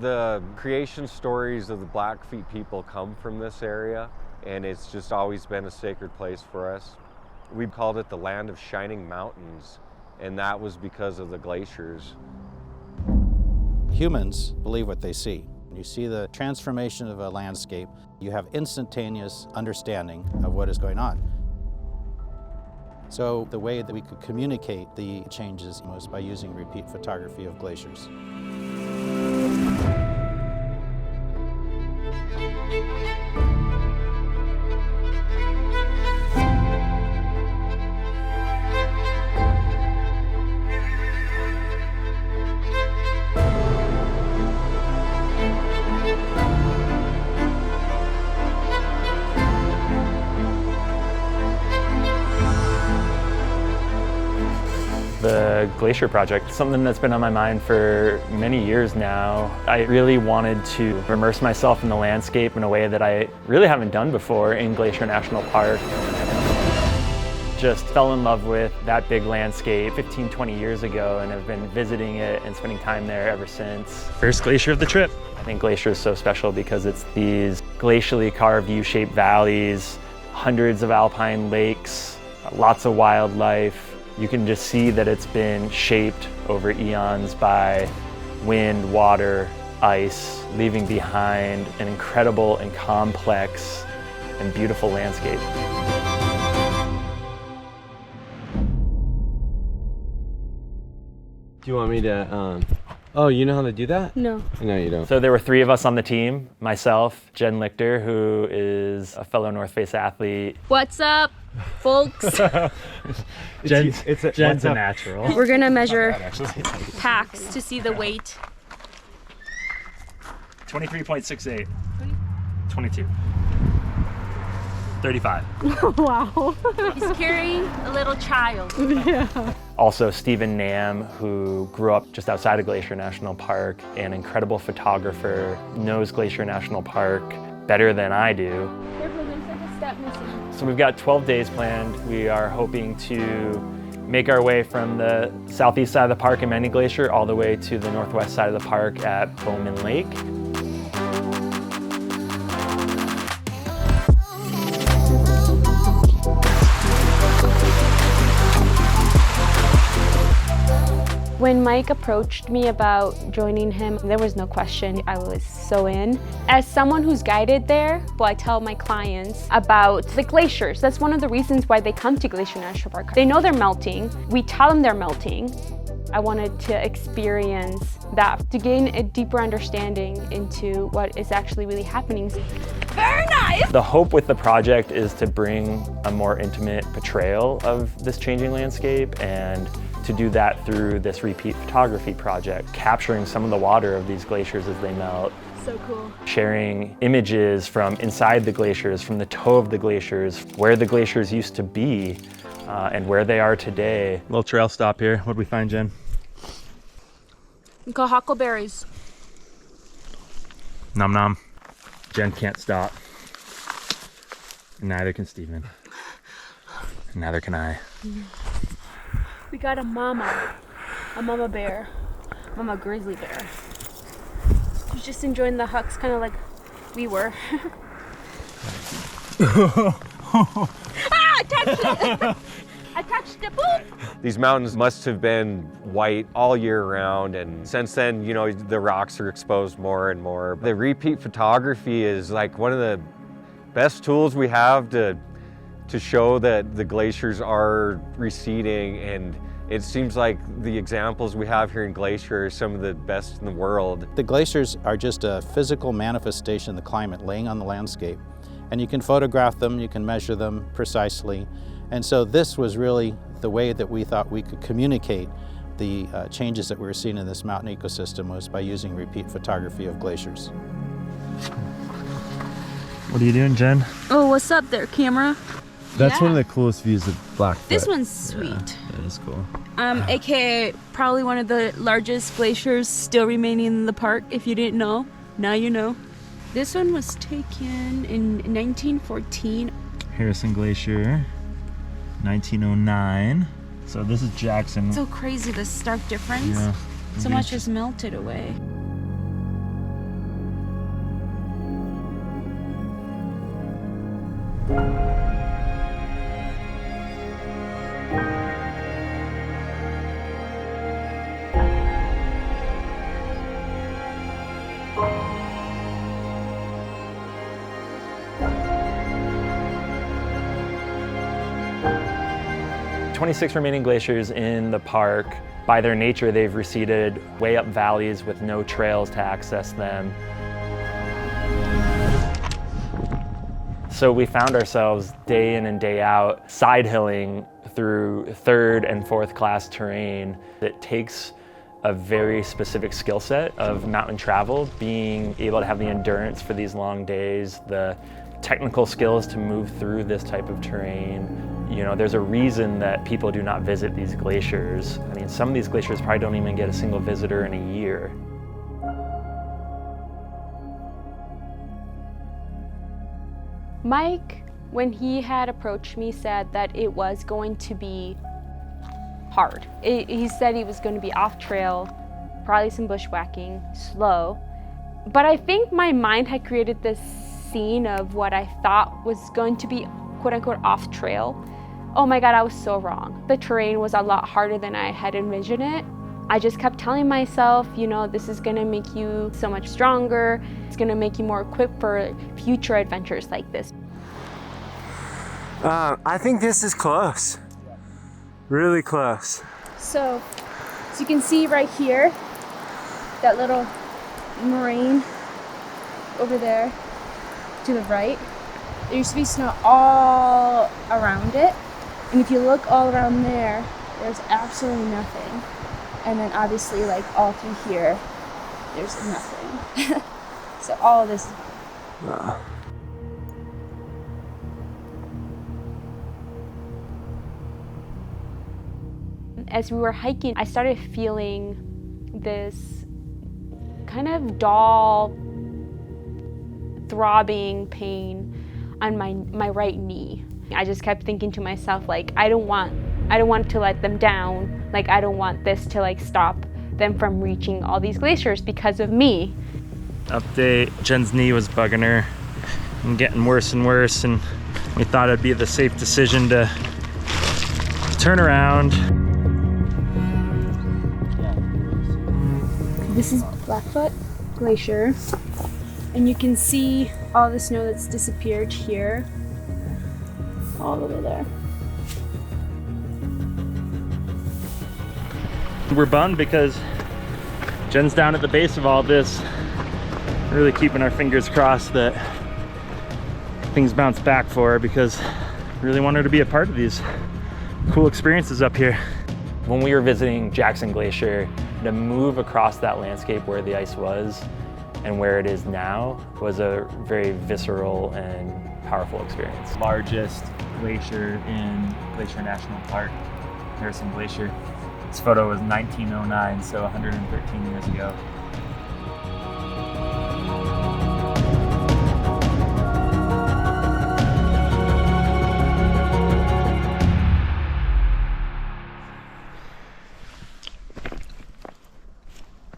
The creation stories of the Blackfeet people come from this area, and it's just always been a sacred place for us. We called it the land of shining mountains, and that was because of the glaciers. Humans believe what they see. You see the transformation of a landscape, you have instantaneous understanding of what is going on. So the way that we could communicate the changes was by using repeat photography of glaciers. The Glacier project, something that's been on my mind for many years now. I really wanted to immerse myself in the landscape in a way that I really haven't done before in Glacier National Park. Just fell in love with that big landscape 15, 20 years ago and have been visiting it and spending time there ever since. First glacier of the trip. I think Glacier is so special because it's these glacially carved U-shaped valleys, hundreds of alpine lakes, lots of wildlife. You can just see that it's been shaped over eons by wind, water, ice, leaving behind an incredible and complex and beautiful landscape. Do you want me to, oh, you know how to do that? No. No, you don't. So there were 3 of us on the team, myself, Jenn Lichter, who is a fellow North Face athlete. What's up, folks? Jen's a natural. We're gonna measure packs to see the weight. 23.68. 22. 35. Wow. He's carrying a little child. Yeah. Also Stephen Nam, who grew up just outside of Glacier National Park, an incredible photographer, knows Glacier National Park better than I do. Careful, there's like a step missing. So we've got 12 days planned. We are hoping to make our way from the southeast side of the park in Many Glacier all the way to the northwest side of the park at Bowman Lake. When Mike approached me about joining him, there was no question. I was so in. As someone who's guided there, well, I tell my clients about the glaciers. That's one of the reasons why they come to Glacier National Park. They know they're melting. We tell them they're melting. I wanted to experience that to gain a deeper understanding into what is actually really happening. Very nice! The hope with the project is to bring a more intimate portrayal of this changing landscape, and to do that through this repeat photography project, capturing some of the water of these glaciers as they melt. So cool. Sharing images from inside the glaciers, from the toe of the glaciers, where the glaciers used to be, and where they are today. Little trail stop here. What'd we find, Jen? We got huckleberries. Nom nom. Jen can't stop. Neither can Steven. Neither can I. We got a mama bear, mama grizzly bear. She's just enjoying the hucks, kind of like we were. I touched it! I touched it, boop! These mountains must have been white all year round, and since then, you know, the rocks are exposed more and more. The repeat photography is like one of the best tools we have to show that the glaciers are receding, and it seems like the examples we have here in Glacier are some of the best in the world. The glaciers are just a physical manifestation of the climate laying on the landscape, and you can photograph them, you can measure them precisely, and so this was really the way that we thought we could communicate the changes that we were seeing in this mountain ecosystem, was by using repeat photography of glaciers. What are you doing, Jen? Oh, what's up there, camera? That's one of the coolest views of Blackfoot. This one's sweet. Yeah, that is cool. AKA probably one of the largest glaciers still remaining in the park. If you didn't know, now you know. This one was taken in 1914. Harrison Glacier, 1909. So this is Jackson. So crazy, the stark difference. Yeah. So much has melted away. "26 remaining glaciers in the park. By their nature, they've receded way up valleys with no trails to access them. So we found ourselves day in and day out side hilling through 3rd and 4th class terrain that takes a very specific skill set of mountain travel, being able to have the endurance for these long days, the technical skills to move through this type of terrain. You know, there's a reason that people do not visit these glaciers. I mean, some of these glaciers probably don't even get a single visitor in a year. Mike, when he had approached me, said that it was going to be hard. He said he was going to be off trail, probably some bushwhacking, slow. But I think my mind had created this scene of what I thought was going to be quote unquote off trail. Oh my God, I was so wrong. The terrain was a lot harder than I had envisioned it. I just kept telling myself, you know, this is gonna make you so much stronger. It's gonna make you more equipped for future adventures like this. I think this is close. Really close. So you can see right here, that little moraine over there to the right. There used to be snow all around it. And if you look all around there, there's absolutely nothing. And then obviously like all through here, there's nothing. So all of this. As we were hiking, I started feeling this kind of dull, throbbing pain on my right knee. I just kept thinking to myself, like, I don't want to let them down. Like, I don't want this to like stop them from reaching all these glaciers because of me. Update, Jen's knee was bugging her and getting worse and worse, and we thought it'd be the safe decision to turn around. This is Blackfoot Glacier. And you can see all the snow that's disappeared here. All the way there. We're bummed because Jen's down at the base of all this, really keeping our fingers crossed that things bounce back for her, because we really want her to be a part of these cool experiences up here. When we were visiting Jackson Glacier, to move across that landscape where the ice was and where it is now was a very visceral and powerful experience. Largest glacier in Glacier National Park, Harrison Glacier. This photo was 1909, so 113 years ago.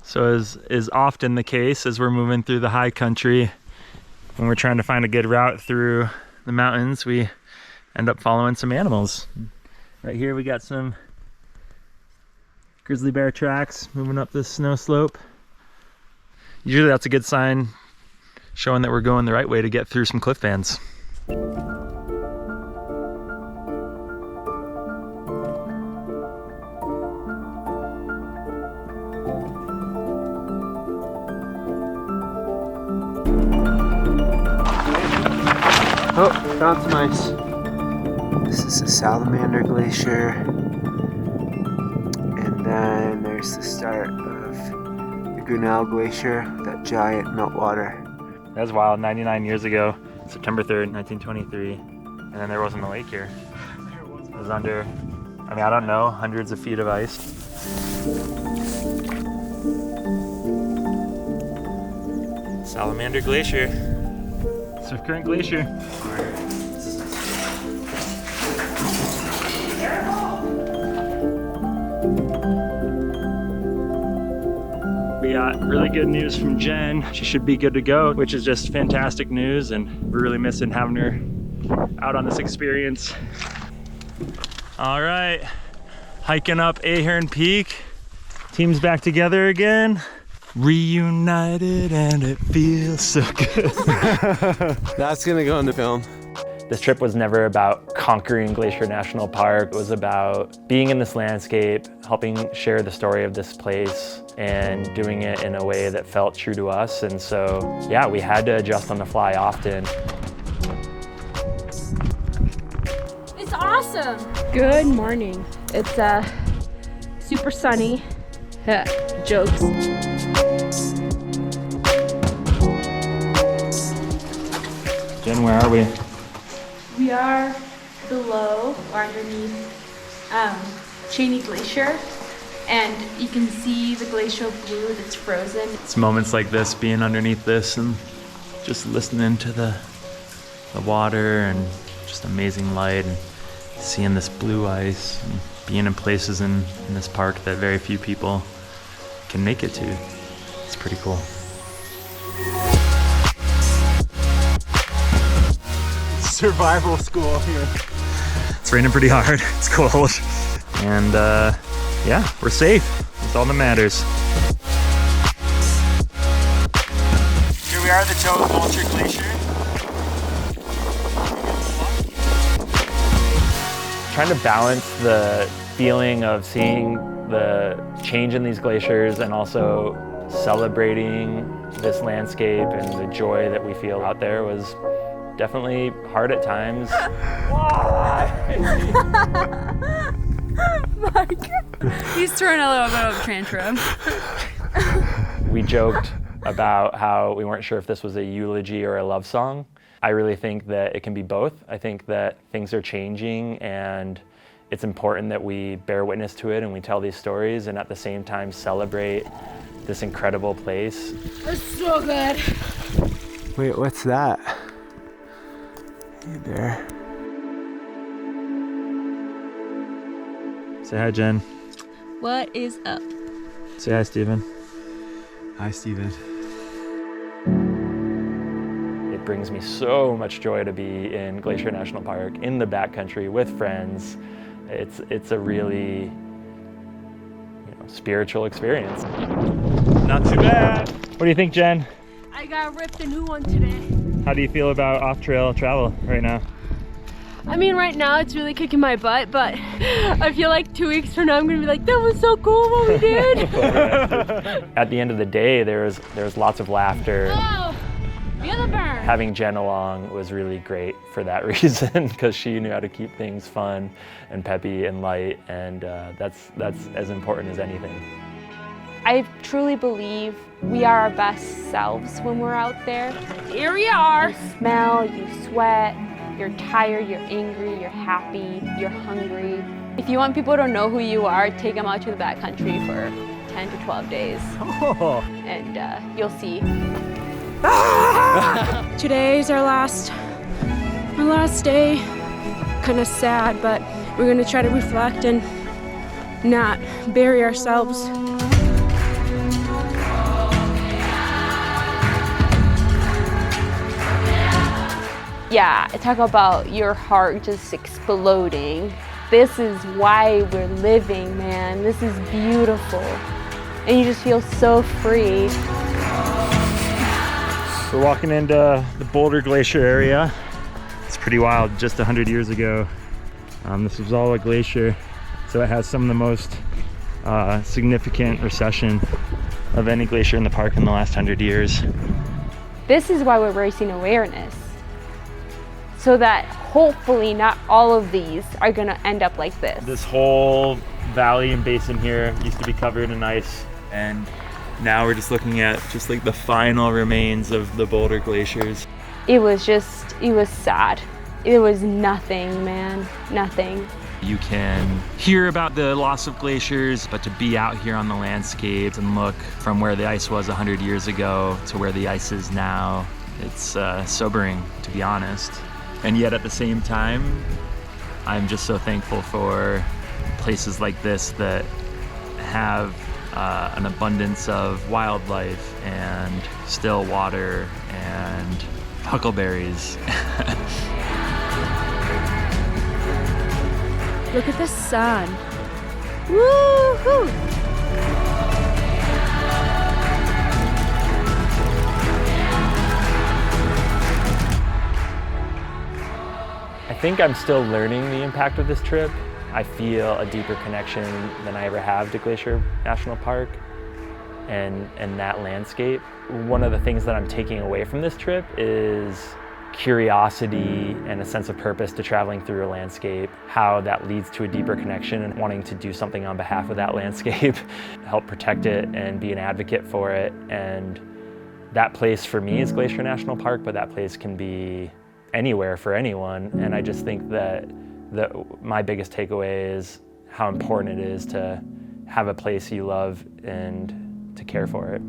So as is often the case as we're moving through the high country, when we're trying to find a good route through the mountains, we end up following some animals. Right here we got some grizzly bear tracks moving up this snow slope. Usually that's a good sign showing that we're going the right way to get through some cliff fans. Oh, found some ice. This is the Salamander Glacier. And then there's the start of the Grinnell Glacier, that giant meltwater. That was wild, 99 years ago, September 3rd, 1923. And then there wasn't a lake here. It was under, I mean, I don't know, hundreds of feet of ice. Salamander Glacier. Swift Current Glacier. We got really good news from Jen. She should be good to go, which is just fantastic news, and we're really missing having her out on this experience. All right, hiking up Ahern Peak. Team's back together again. Reunited and it feels so good. That's gonna go in the film. This trip was never about conquering Glacier National Park. It was about being in this landscape, helping share the story of this place, and doing it in a way that felt true to us. And so, yeah, we had to adjust on the fly often. It's awesome. Good morning. It's super sunny. Jokes. Jen, where are we? We are below or underneath Cheney Glacier, and you can see the glacial blue that's frozen. It's moments like this, being underneath this and just listening to the water and just amazing light and seeing this blue ice and being in places in this park that very few people can make it to. It's pretty cool. Survival school here. It's raining pretty hard, it's cold, and yeah, we're safe. That's all that matters. Here we are at the toe of Vulture Glacier. Trying to balance the feeling of seeing the change in these glaciers and also celebrating this landscape and the joy that we feel out there was definitely hard at times. Mike, he's throwing a little bit of a tantrum. We joked about how we weren't sure if this was a eulogy or a love song. I really think that it can be both. I think that things are changing and it's important that we bear witness to it and we tell these stories and at the same time celebrate this incredible place. It's so good. Wait, what's that? Hey there. Say hi, Jen. What is up? Say hi, Steven. Hi, Steven. It brings me so much joy to be in Glacier National Park, in the backcountry with friends. It's a really spiritual experience. Not too bad. What do you think, Jen? I got ripped a new one today. How do you feel about off-trail travel right now? I mean, right now it's really kicking my butt, but I feel like 2 weeks from now I'm gonna be like, that was so cool what we did. At the end of the day, there was lots of laughter. Oh, feel the burn. Having Jen along was really great for that reason because she knew how to keep things fun and peppy and light, and that's as important as anything. I truly believe we are our best selves when we're out there. Here we are. You smell, you sweat, you're tired, you're angry, you're happy, you're hungry. If you want people to know who you are, take them out to the backcountry for 10 to 12 days. Oh. And you'll see. Today's our last day. Kind of sad, but we're gonna try to reflect and not bury ourselves. Yeah, talk about your heart just exploding. This is why we're living, man. This is beautiful. And you just feel so free. We're walking into the Boulder Glacier area. It's pretty wild. Just 100 years ago, this was all a glacier. So it has some of the most significant recession of any glacier in the park in the last 100 years. This is why we're raising awareness. So that hopefully not all of these are gonna end up like this. This whole valley and basin here used to be covered in ice, and now we're just looking at just like the final remains of the Boulder glaciers. It was sad. It was nothing, man, nothing. You can hear about the loss of glaciers, but to be out here on the landscape and look from where the ice was 100 years ago to where the ice is now, it's sobering, to be honest. And yet at the same time, I'm just so thankful for places like this that have an abundance of wildlife and still water and huckleberries. Look at the sun. Woo-hoo! I think I'm still learning the impact of this trip. I feel a deeper connection than I ever have to Glacier National Park and that landscape. One of the things that I'm taking away from this trip is curiosity and a sense of purpose to traveling through a landscape, how that leads to a deeper connection and wanting to do something on behalf of that landscape, help protect it and be an advocate for it. And that place for me is Glacier National Park, but that place can be anywhere for anyone. And I just think that my biggest takeaway is how important it is to have a place you love and to care for it.